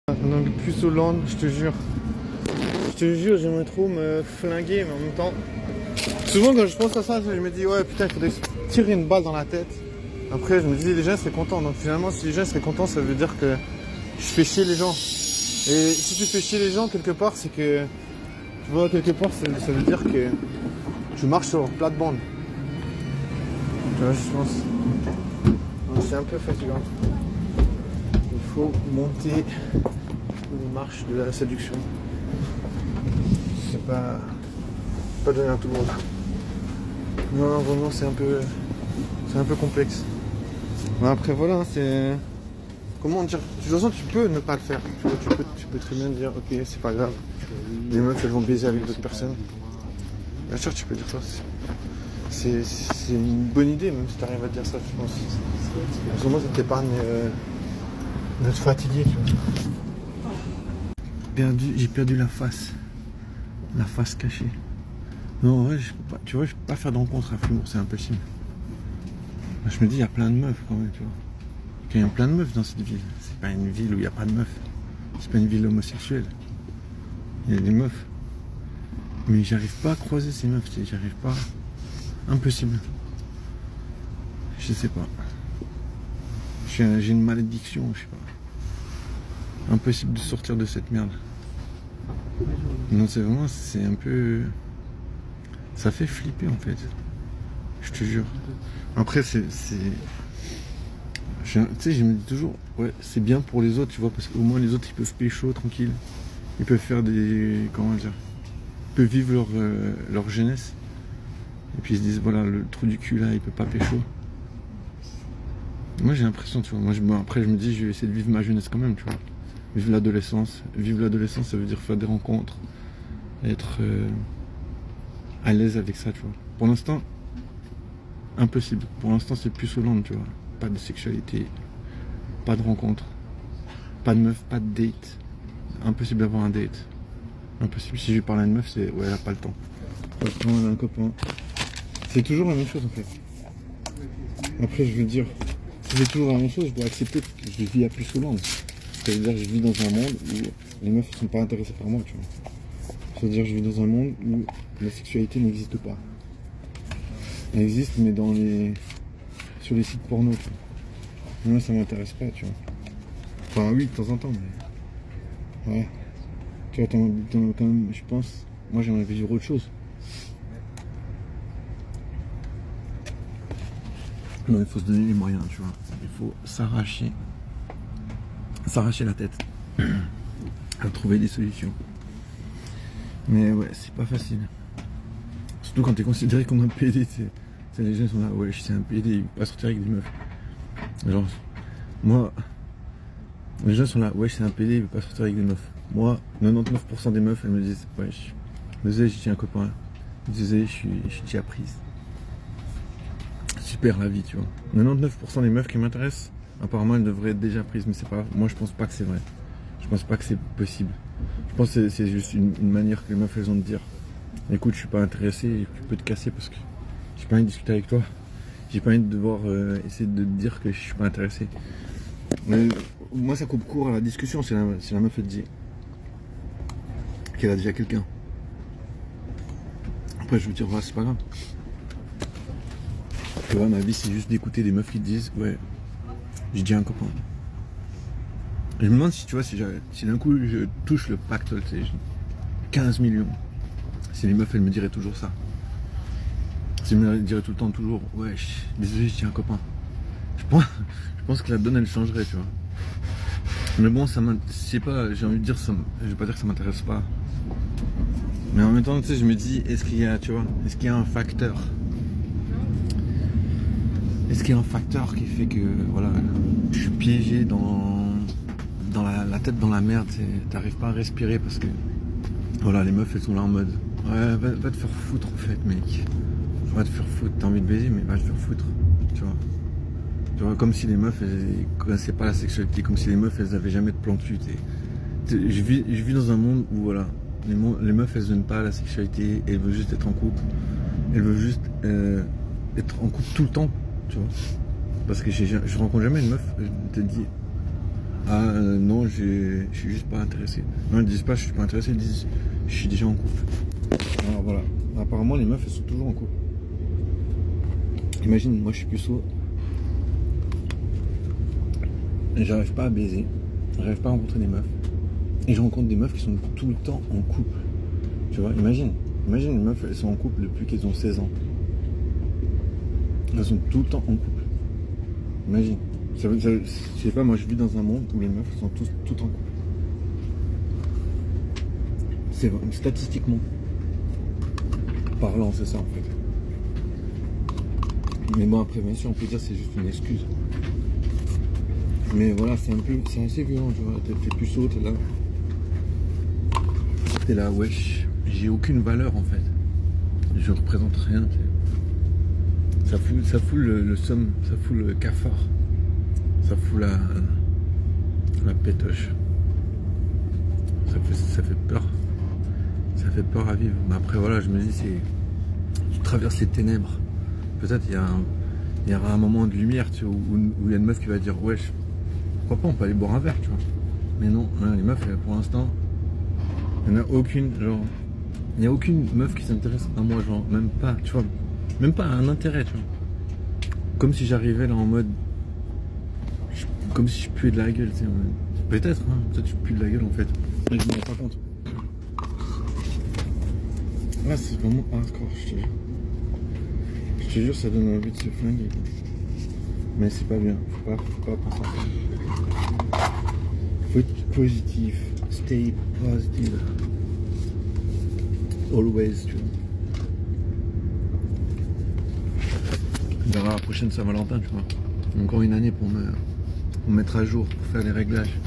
Donc plus Hollande, je te jure. Je te jure, j'aimerais trop me flinguer, mais en même temps. Souvent quand je pense à ça, je me dis ouais putain, il faudrait se tirer une balle dans la tête. Après je me dis les gens seraient contents. Donc finalement si les gens seraient contents, ça veut dire que je fais chier les gens. Et si tu fais chier les gens quelque part, c'est que. Tu vois, quelque part ça veut dire que tu marches sur leur plate-bande. Tu vois, je pense. Donc c'est un peu fatigant. Il faut monter les marches de la séduction. C'est pas donné à tout le monde. Non, vraiment c'est un peu complexe. Mais après voilà, c'est comment dire. De toute façon, tu peux ne pas le faire. Tu vois, tu peux très bien dire ok, c'est pas grave. Les meufs elles vont baiser avec d'autres personnes. Bien sûr, tu peux dire ça. C'est une bonne idée, même si tu arrives à dire ça, je pense. Parce que moi, ça t'épargne de te fatiguer, tu vois. J'ai perdu la face cachée. Non, en vrai, tu vois, je peux pas faire de rencontre à Flimours, c'est impossible. Je me dis, il y a plein de meufs quand même, tu vois. Il y a plein de meufs dans cette ville. C'est pas une ville où il n'y a pas de meufs. C'est pas une ville homosexuelle. Il y a des meufs. Mais j'arrive pas à croiser ces meufs, tu sais, j'arrive pas. Impossible. Je sais pas. J'ai une malédiction, je sais pas. Impossible de sortir de cette merde. Non, c'est un peu. Ça fait flipper en fait. Je te jure. Après, tu sais, je me dis toujours, ouais, c'est bien pour les autres, tu vois, parce qu'au moins les autres ils peuvent pécho tranquille. Ils peuvent faire des. Comment dire. Ils peuvent vivre leur jeunesse. Et puis ils se disent, voilà, le trou du cul là, il peut pas pécho. Moi j'ai l'impression, tu vois, après je me dis, je vais essayer de vivre ma jeunesse quand même, tu vois. Vivre l'adolescence. Vivre l'adolescence, ça veut dire faire des rencontres. Être à l'aise avec ça, tu vois. Pour l'instant, impossible. Pour l'instant, c'est plus Hollande, tu vois. Pas de sexualité, pas de rencontre, pas de meuf, pas de date. Impossible d'avoir un date. Impossible. Si je lui parle à une meuf, c'est ouais, elle a pas le temps. Pas le temps, elle a un copain. C'est toujours la même chose en fait. Après, je veux dire, si c'est toujours la même chose, je dois accepter que je vis à plus Hollande. Ça veut dire que je vis dans un monde où les meufs ne sont pas intéressées par moi, tu vois. Ça veut dire que je vis dans un monde où la sexualité n'existe pas. Elle existe, mais sur les sites porno, tu vois. Moi, ça m'intéresse pas, tu vois. Enfin, oui, de temps en temps, mais. Ouais. Tu vois, quand même, je pense. Moi, j'aimerais vivre autre chose. Non, il faut se donner les moyens, tu vois. Il faut s'arracher la tête à trouver des solutions. Mais ouais, c'est pas facile. Surtout quand t'es considéré comme un PD, les gens sont là, ouais, c'est un PD, il peut pas sortir avec des meufs. Genre, moi, les gens sont là, ouais, c'est un PD, il peut pas sortir avec des meufs. Moi, 99% des meufs, elles me disent, ouais, désolé, j'ai un copain. Désolé, je suis déjà prise. Super la vie, tu vois. 99% des meufs qui m'intéressent, apparemment, elles devraient être déjà prises, mais c'est pas. Moi, je pense pas que c'est vrai. Je pense pas que c'est possible. Je pense que c'est juste une manière que les meufs elles ont de dire, écoute, je suis pas intéressé, et tu peux te casser parce que j'ai pas envie de discuter avec toi. J'ai pas envie de devoir essayer de te dire que je suis pas intéressé. Mais, moi, ça coupe court à la discussion si la meuf elle dit qu'elle a déjà quelqu'un. Après, je veux dire, ouais, c'est pas grave. Tu vois, ma vie, c'est juste d'écouter des meufs qui disent, ouais, j'ai déjà un copain. Je me demande si, tu vois, si d'un coup je touche le pactole, tu sais, 15 millions, si les meufs elles me diraient toujours ça. Si elles me diraient tout le temps, toujours, ouais, désolé, j'ai un copain. Je pense que la donne elle changerait, tu vois. Mais bon, je sais pas, j'ai envie de dire, je vais pas dire que ça m'intéresse pas. Mais en même temps, tu sais, je me dis, est-ce qu'il y a un facteur? Est-ce qu'il y a un facteur qui fait que, voilà, je suis piégé dans la tête dans la merde, t'arrives pas à respirer parce que, voilà, les meufs elles sont là en mode, ouais, va te faire foutre en fait, mec. Va te faire foutre, t'as envie de baiser, mais va te faire foutre, tu vois. Tu vois, comme si les meufs elles connaissaient pas la sexualité, comme si les meufs elles avaient jamais de plan cul. Je vis dans un monde où, voilà, les meufs elles aiment pas la sexualité, elles veulent juste être en couple, elles veulent juste être en couple tout le temps, tu vois. Parce que je rencontre jamais une meuf, je te dis, Non, je suis juste pas intéressé. Non, ils disent pas je suis pas intéressé, ils disent je suis déjà en couple. Alors voilà, apparemment les meufs elles sont toujours en couple. Imagine, moi je suis puceau, et j'arrive pas à baiser, j'arrive pas à rencontrer des meufs, et je rencontre des meufs qui sont tout le temps en couple. Tu vois, imagine les meufs elles sont en couple depuis qu'elles ont 16 ans. Elles sont tout le temps en couple. Imagine. Je sais pas, moi je vis dans un monde où les meufs sont toutes en couple. C'est statistiquement parlant, c'est ça en fait. Mais bon, après, bien sûr, on peut dire que c'est juste une excuse. Mais voilà, c'est assez violent, tu vois. T'es puceau, t'es là. T'es là, wesh. J'ai aucune valeur en fait. Je représente rien. Ça fout le somme, ça fout le cafard. Ça fout la pétoche. Ça fait peur. Ça fait peur à vivre. Mais après, voilà, je me dis, tu traverses les ténèbres. Peut-être il y aura un moment de lumière, tu vois, où il y a une meuf qui va dire, wesh, pourquoi pas, on peut aller boire un verre, tu vois. Mais non, les meufs, pour l'instant, il n'y en a aucune, genre, il n'y a aucune meuf qui s'intéresse à moi, genre, même pas, tu vois, même pas un intérêt, tu vois. Comme si j'arrivais là en mode, comme si je puais de la gueule, tu sais. Peut-être, hein, peut-être je pue de la gueule en fait. Mais je me rends pas compte. Là, c'est vraiment hardcore, je te jure. Je te jure, ça donne envie de se flinguer. Mais c'est pas bien, faut pas penser à ça. Faut être positif, stay positive. Always, tu vois. On verra la prochaine Saint-Valentin, tu vois. Encore une année pour me mettre à jour, pour faire les réglages.